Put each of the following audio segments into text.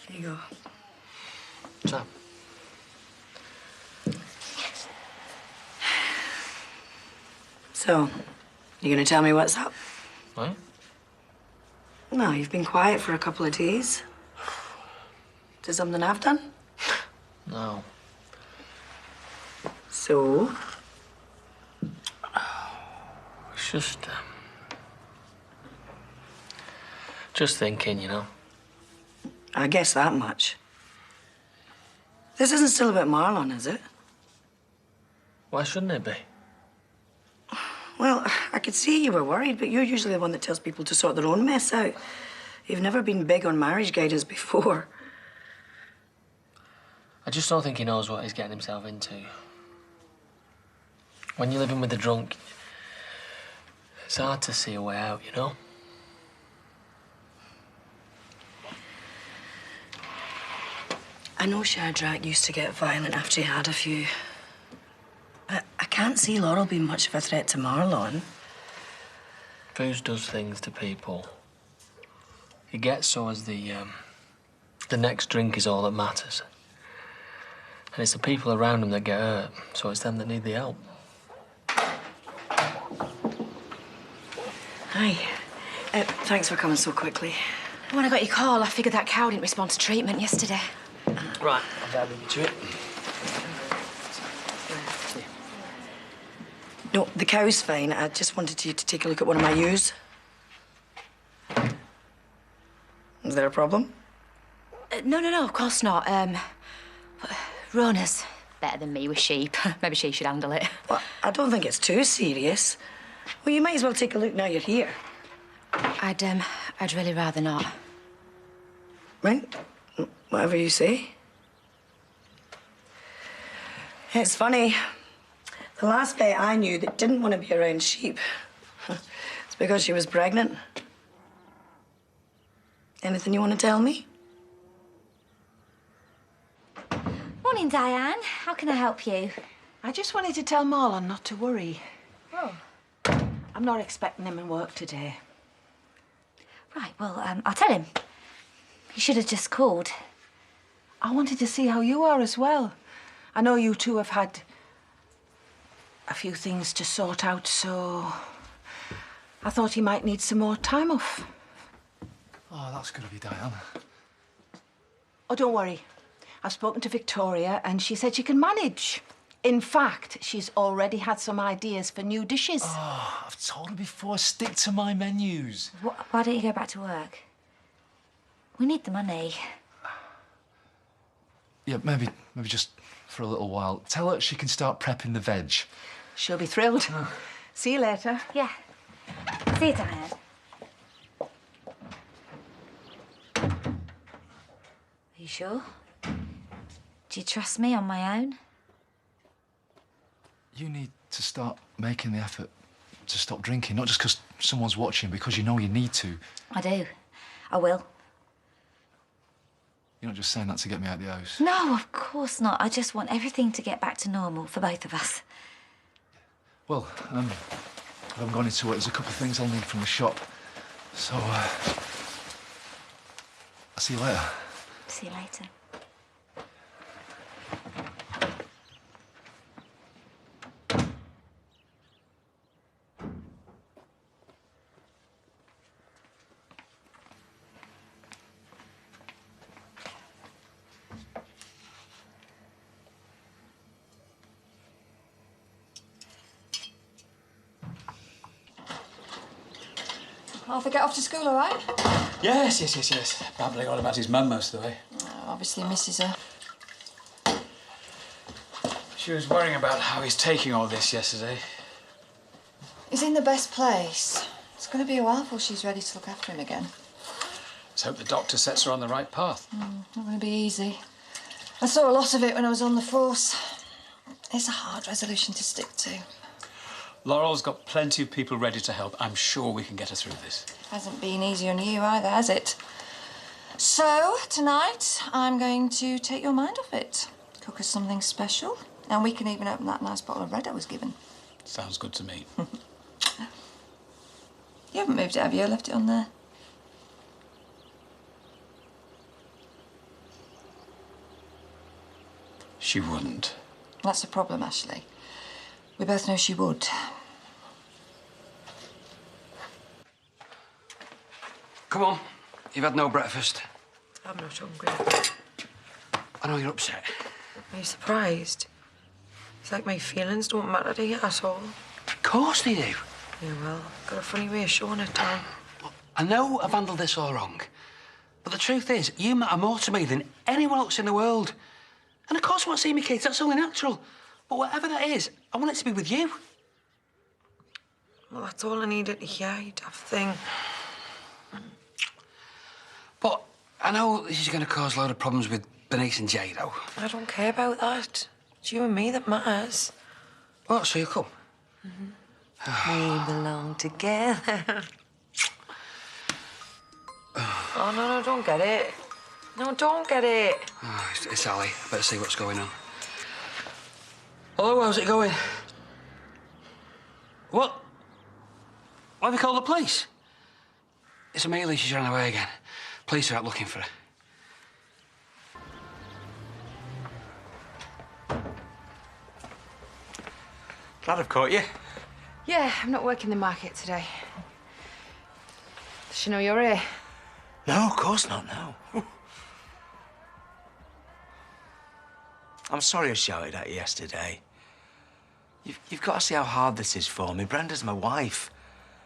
There you go. What's that? So, you gonna tell me what's up? What? No, you've been quiet for a couple of days. Is there something I've done? No. So? It's just thinking, you know. I guess that much. This isn't still about Marlon, is it? Why shouldn't it be? Well, I could see you were worried, but you're usually the one that tells people to sort their own mess out. You've never been big on marriage guidance before. I just don't think he knows what he's getting himself into. When you're living with a drunk, it's hard to see a way out, you know? I know Shadrach used to get violent after he had a few. But I can't see Laurel being much of a threat to Marlon. Booze does things to people. It gets so as the next drink is all that matters. And it's the people around him that get hurt, so it's them that need the help. Hi. Thanks for coming so quickly. When I got your call, I figured that cow didn't respond to treatment yesterday. Right, I'll dive into it. No, the cow's fine. I just wanted you to take a look at one of my ewes. Is there a problem? No, of course not. Rona's better than me with sheep. Maybe she should handle it. Well, I don't think it's too serious. Well, you might as well take a look now you're here. I'd really rather not. Right? Whatever you say. It's funny. The last vet I knew that didn't want to be around sheep, it's because she was pregnant. Anything you want to tell me? Morning, Diane. How can I help you? I just wanted to tell Marlon not to worry. Oh. I'm not expecting him in work today. Right, well, I'll tell him. He should have just called. I wanted to see how you are as well. I know you two have had a few things to sort out, so I thought he might need some more time off. Oh, that's good of you, Diane. Oh, don't worry. I've spoken to Victoria and she said she can manage. In fact, she's already had some ideas for new dishes. Oh, I've told her before, stick to my menus. Why don't you go back to work? We need the money. Yeah, maybe just for a little while. Tell her she can start prepping the veg. She'll be thrilled. See you later. Yeah. See you, Diane. Are you sure? Do you trust me on my own? You need to start making the effort to stop drinking, not just because someone's watching, because you know you need to. I do. I will. You're not just saying that to get me out of the house. No, of course not. I just want everything to get back to normal for both of us. Well, I haven't gone into it. There's a couple of things I'll need from the shop. So, I'll see you later. See you later. Off I get off to school, all right? Yes. Babbling on about his mum most of the way. Obviously misses her. She was worrying about how he's taking all this yesterday. He's in the best place. It's going to be a while before she's ready to look after him again. Let's hope the doctor sets her on the right path. Not going to be easy. I saw a lot of it when I was on the force. It's a hard resolution to stick to. Laurel's got plenty of people ready to help. I'm sure we can get her through this. Hasn't been easy on you either, has it? So, tonight, I'm going to take your mind off it. Cook us something special, and we can even open that nice bottle of red I was given. Sounds good to me. You haven't moved it, have you? I left it on there. She wouldn't. That's the problem, Ashley. We both know she would. Come on. You've had no breakfast. I'm not hungry. I know you're upset. Are you surprised? It's like my feelings don't matter to you at all. Of course they do. Yeah, well, I've got a funny way of showing it, Tom. I know I've handled this all wrong, but the truth is, you matter more to me than anyone else in the world. And of course I want to see me kids, that's only natural. But whatever that is, I want it to be with you. Well, that's all I needed to hear, you daft thing. But I know this is going to cause a load of problems with Bernice and Jado. I don't care about that. It's you and me that matters. What, so you'll come? We belong together. Oh, no, don't get it. No, don't get it. Oh, it's Ali. I better see what's going on. Hello, how's it going? What? Why have you called the police? It's Amelia, she's run away again. Police are out looking for her. Glad I've caught you. Yeah, I'm not working the market today. Does she know you're here? No, of course not, no. I'm sorry I shouted at you yesterday. You've got to see how hard this is for me. Brenda's my wife.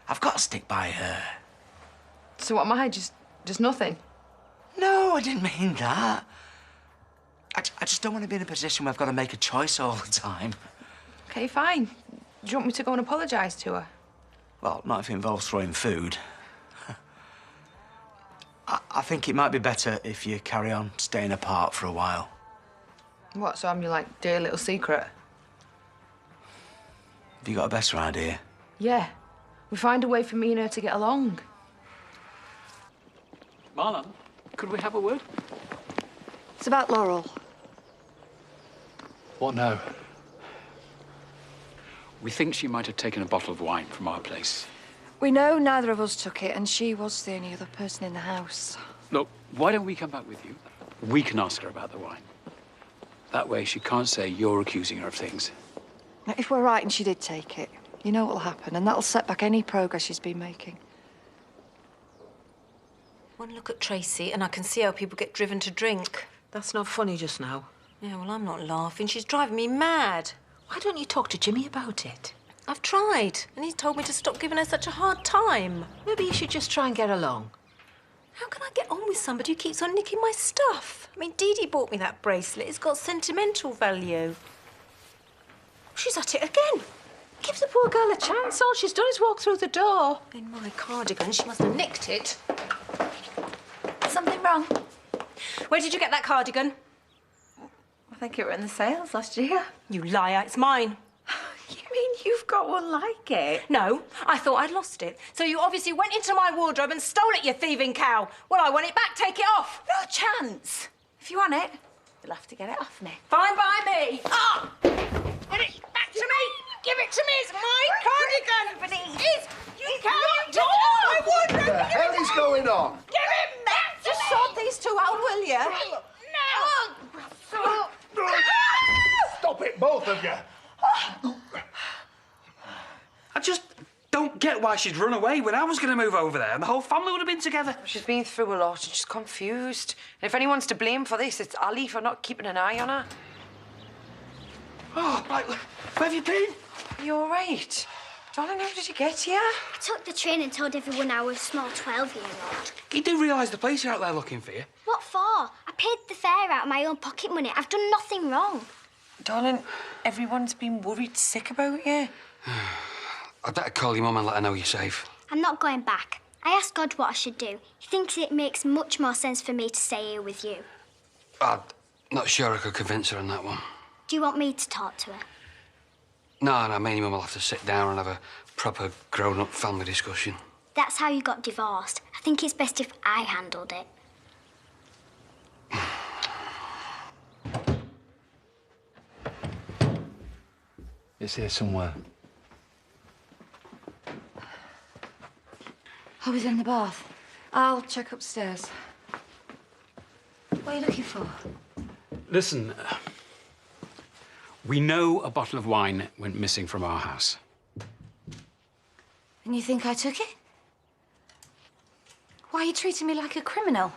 I've got to stick by her. So what am I? Just nothing? No, I didn't mean that. I just don't want to be in a position where I've got to make a choice all the time. Okay, fine. Do you want me to go and apologise to her? Well, not if it involves throwing food. I think it might be better if you carry on staying apart for a while. What, so I'm your, like, dear little secret? Have you got a better idea? Yeah. We find a way for me and her to get along. Marlon, could we have a word? It's about Laurel. What now? We think she might have taken a bottle of wine from our place. We know neither of us took it, and she was the only other person in the house. Look, why don't we come back with you? We can ask her about the wine. That way she can't say you're accusing her of things. Now, if we're right and she did take it, you know what'll happen, and that'll set back any progress she's been making. One look at Tracy and I can see how people get driven to drink. That's not funny just now. Yeah, well, I'm not laughing. She's driving me mad. Why don't you talk to Jimmy about it? I've tried, and he's told me to stop giving her such a hard time. Maybe you should just try and get along. How can I get on with somebody who keeps on nicking my stuff? I mean, Dee Dee bought me that bracelet. It's got sentimental value. She's at it again. Give the poor girl a chance. All she's done is walk through the door. In my cardigan, she must have nicked it. Something wrong? Where did you get that cardigan? I think it were in the sales last year. You liar, it's mine. You mean you've got one like it? No, I thought I'd lost it. So you obviously went into my wardrobe and stole it, you thieving cow. Well, I want it back. Take it off. No chance. If you want it, you'll have to get it off me. Fine by me. Ah! Get it back to me. Give it to me. It's my cardigan. It's... You can't take my wardrobe. What the hell is going on? Give it back to Just me. sort these two out, will you? No. Stop it, both of you. I just don't get why she'd run away when I was going to move over there and the whole family would have been together. She's been through a lot and she's confused. And if anyone's to blame for this, it's Ali for not keeping an eye on her. Oh, right, where have you been? Are you all right? Darling, how did you get here? I took the train and told everyone I was a small 12-year-old. You do realise the police are out there looking for you? What for? I paid the fare out of my own pocket money. I've done nothing wrong. Darling, everyone's been worried sick about you. I'd better call your mum and let her know you're safe. I'm not going back. I asked God what I should do. He thinks it makes much more sense for me to stay here with you. I'm not sure I could convince her on that one. Do you want me to talk to her? No, me and your mum will have to sit down and have a proper grown-up family discussion. That's how you got divorced. I think it's best if I handled it. It's here somewhere. I was in the bath. I'll check upstairs. What are you looking for? Listen, We know a bottle of wine went missing from our house. And you think I took it? Why are you treating me like a criminal?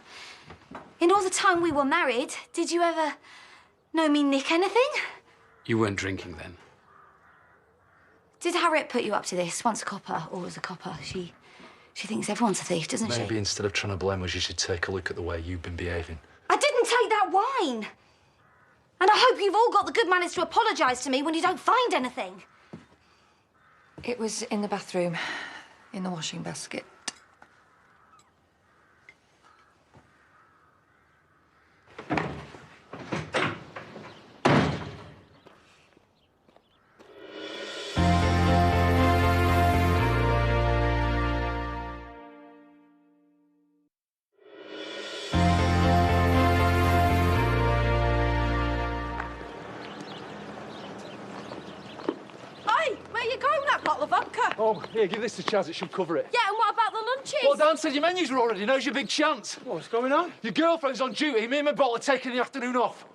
In all the time we were married, did you ever know me nick anything? You weren't drinking then. Did Harriet put you up to this? Once a copper, always a copper. She thinks everyone's a thief, doesn't she? Maybe instead of trying to blame us, you should take a look at the way you've been behaving. I didn't take that wine. And I hope you've all got the good manners to apologise to me when you don't find anything. It was in the bathroom, in the washing basket. Oh, here, give this a chance. It should cover it. Yeah, and what about the lunches? Well, Dan said your menus were already. Now's your big chance. What's going on? Your girlfriend's on duty. Me and my bottle are taking the afternoon off.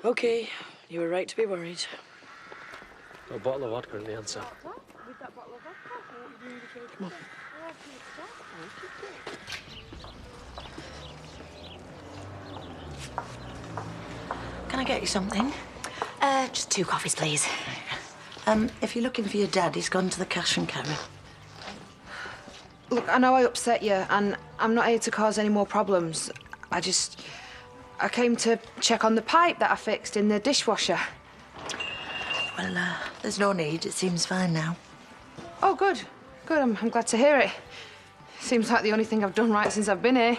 OK, you were right to be worried. A bottle of vodka in the answer. Come on. Can I get you something? Just 2 coffees, please. If you're looking for your dad, he's gone to the cash and carry. Look, I know I upset you, and I'm not here to cause any more problems. I came to check on the pipe that I fixed in the dishwasher. Well, there's no need. It seems fine now. Oh, good. Good. I'm glad to hear it. Seems like the only thing I've done right since I've been here.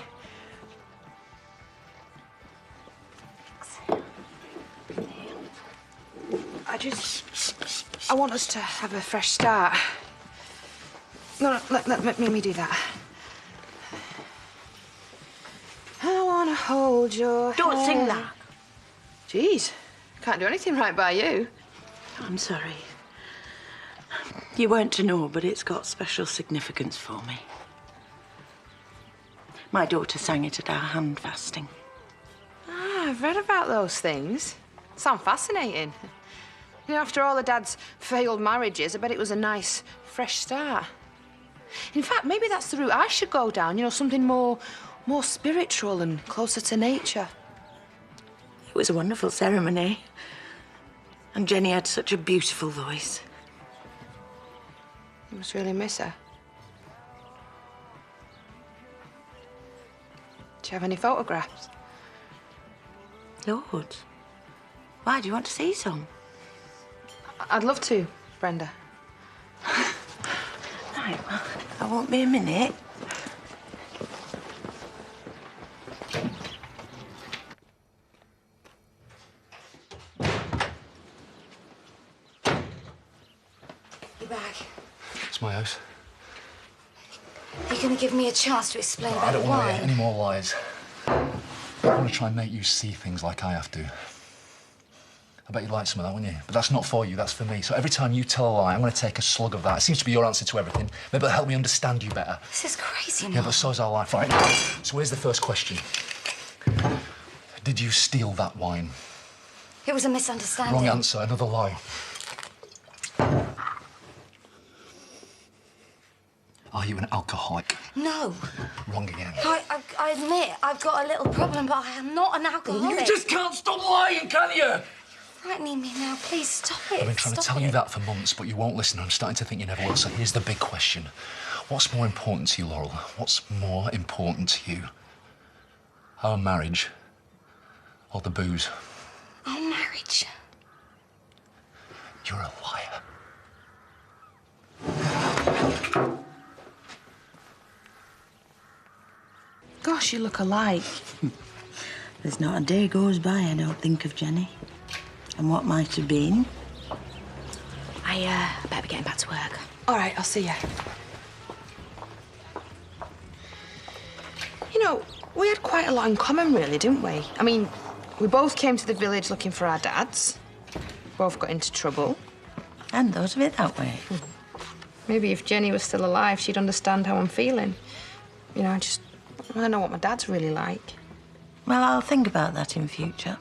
I want us to have a fresh start. No, let me do that. I want to hold your Don't hand. sing that. Jeez, can't do anything right by you. I'm sorry. You weren't to know, but it's got special significance for me. My daughter sang it at our hand fasting. Ah, I've read about those things. Sound fascinating. You know, after all of Dad's failed marriages, I bet it was a nice, fresh start. In fact, maybe that's the route I should go down, you know, something more spiritual and closer to nature. It was a wonderful ceremony. And Jenny had such a beautiful voice. You must really miss her. Do you have any photographs? Loads. Why, do you want to see some? I'd love to, Brenda. Right, well, I won't be a minute. You're back. It's my house. You're going to give me a chance to explain I about don't the want to hear wine? any more lies. I want to try and make you see things like I have to. I bet you'd like some of that, wouldn't you? But that's not for you, that's for me. So every time you tell a lie, I'm going to take a slug of that. It seems to be your answer to everything. Maybe it'll help me understand you better. This is crazy, Yeah, Mum. but so's our life, right? So here's the first question. Did you steal that wine? It was a misunderstanding. Wrong answer, another lie. Are you an alcoholic? No. Wrong again. I admit I've got a little problem, but I am not an alcoholic. You just can't stop lying, can you? You're frightening me now. Please stop it. I've been trying to tell you that for months, but you won't listen. I'm starting to think you never will. So here's the big question. What's more important to you, Laurel? What's more important to you? Our marriage or the booze? Our marriage. You're a liar. Gosh, you look alike. There's not a day goes by I don't think of Jenny. And what might have been. I better be getting back to work. All right, I'll see you. You know, we had quite a lot in common, really, didn't we? I mean, we both came to the village looking for our dads. Both got into trouble. And thought of it that way. Maybe if Jenny was still alive, she'd understand how I'm feeling. You know, I want to know what my dad's really like. Well, I'll think about that in future.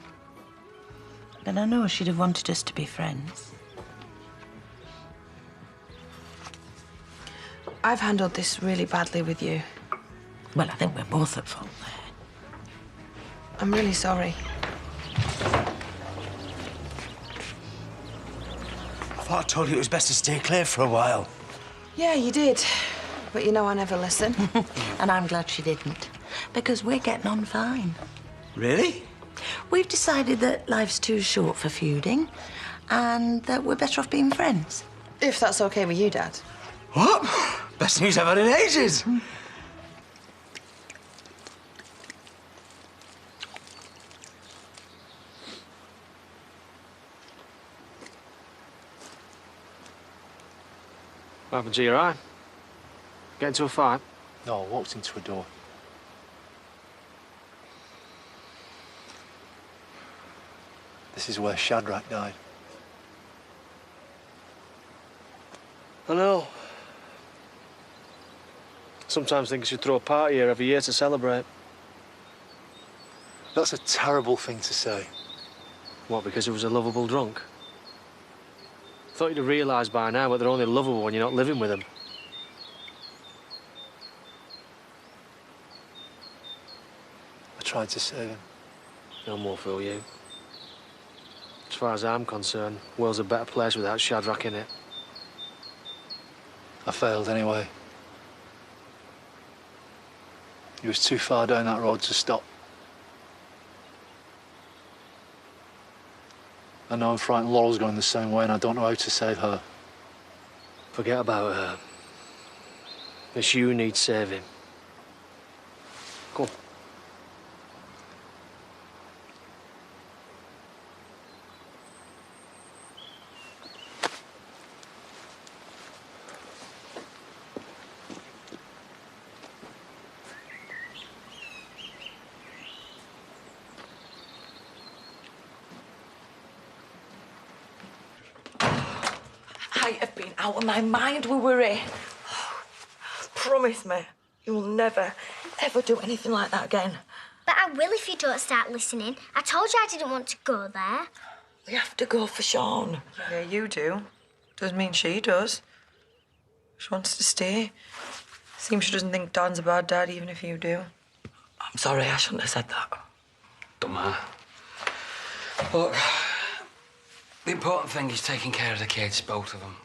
But I know she'd have wanted us to be friends. I've handled this really badly with you. Well, I think we're both at fault there. I'm really sorry. I thought I told you it was best to stay clear for a while. Yeah, you did. But you know I never listen. And I'm glad she didn't, because we're getting on fine. Really? We've decided that life's too short for feuding and that we're better off being friends. If that's okay with you, Dad. What? Best news I've had in ages. What happened to your eye? Get into a fight? No, I walked into a door. This is where Shadrach died. I know. Sometimes think I should throw a party here every year to celebrate. That's a terrible thing to say. What, because he was a lovable drunk? Thought you'd have realised by now that they're only lovable when you're not living with them. I tried to save him. No more fool you. As far as I'm concerned, the world's a better place without Shadrach in it. I failed anyway. He was too far down that road to stop. I know I'm frightened Laurel's going the same way and I don't know how to save her. Forget about her. It's you who needs saving. Go on. I have been out of my mind with worry. Promise me you'll never, ever do anything like that again. But I will if you don't start listening. I told you I didn't want to go there. We have to go for Sean. Yeah, you do. Doesn't mean she does. She wants to stay. Seems she doesn't think Dan's a bad dad, even if you do. I'm sorry, I shouldn't have said that. Don't matter. Look, the important thing is taking care of the kids, both of them.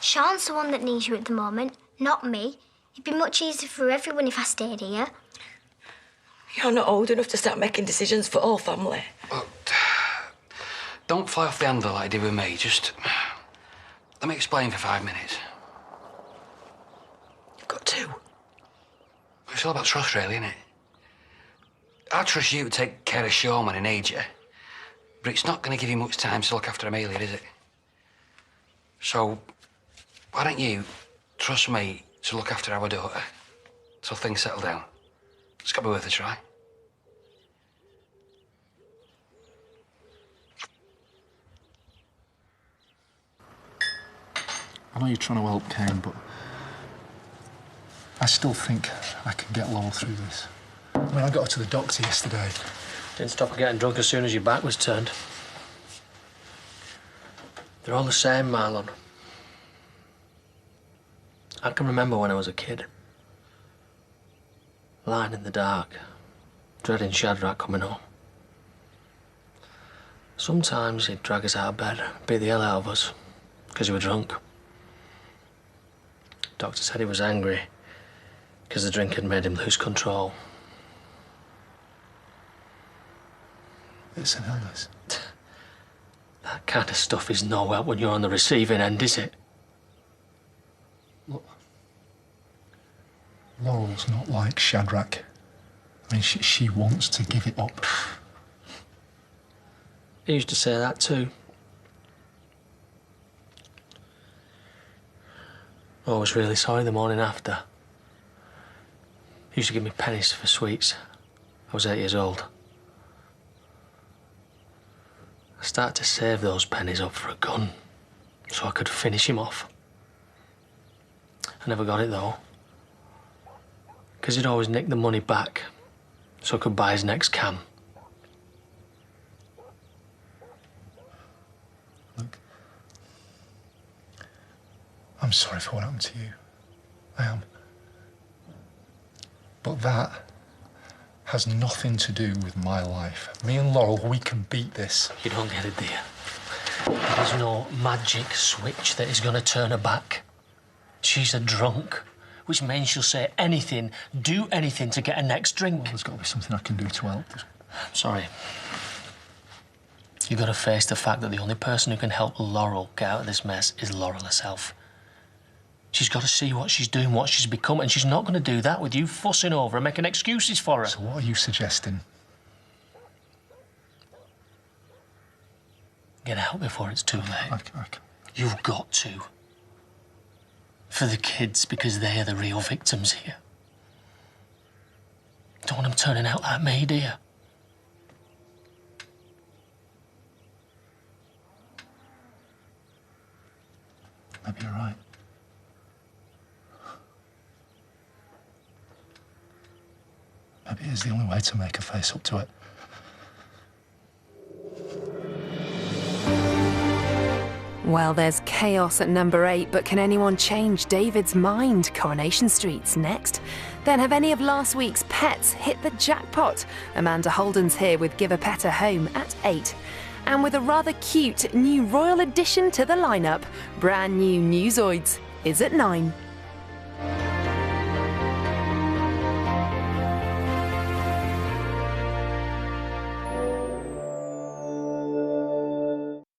Sean's the one that needs you at the moment, not me. It'd be much easier for everyone if I stayed here. You're not old enough to start making decisions for all family. Look, don't fly off the handle like you did with me. Just let me explain for 5 minutes. You've got to. It's all about trust, really, isn't it? I trust you to take care of Sean when he needs you, but it's not going to give you much time to look after Amelia, is it? So, why don't you trust me to look after our daughter till things settle down? It's got to be worth a try. I know you're trying to help Kane, but I still think I can get Laurel through this. I mean, I got her to the doctor yesterday. Didn't stop her getting drunk as soon as your back was turned. They're all the same, Marlon. I can remember when I was a kid. Lying in the dark, dreading Shadrach coming home. Sometimes he'd drag us out of bed, beat the hell out of us, because he was drunk. Doctor said he was angry, because the drink had made him lose control. It's an illness. That kind of stuff is no help when you're on the receiving end, is it? Look, Laurel's not like Shadrach. I mean, she wants to give it up. He used to say that too. I was really sorry the morning after. He used to give me pennies for sweets. I was 8 years old. I started to save those pennies up for a gun so I could finish him off. I never got it though, because he'd always nick the money back so I could buy his next cam. I'm sorry for what happened to you. I am. But that has nothing to do with my life. Me and Laurel, we can beat this. You don't get it, dear. There's no magic switch that is going to turn her back. She's a drunk, which means she'll say anything, do anything to get her next drink. Well, there's got to be something I can do to help. I'm sorry. You've got to face the fact that the only person who can help Laurel get out of this mess is Laurel herself. She's got to see what she's doing, what she's become, and she's not going to do that with you fussing over her, making excuses for her. So what are you suggesting? Get out before it's too late. I... You've got to. For the kids, because they are the real victims here. Don't want them turning out like me, do you? Maybe you're right. Maybe it is the only way to make her face up to it. Well, there's chaos at number 8, but can anyone change David's mind? Coronation Street's next. Then have any of last week's pets hit the jackpot? Amanda Holden's here with Give a Pet a Home at 8. And with a rather cute new royal addition to the lineup, brand new Newsoids is at 9.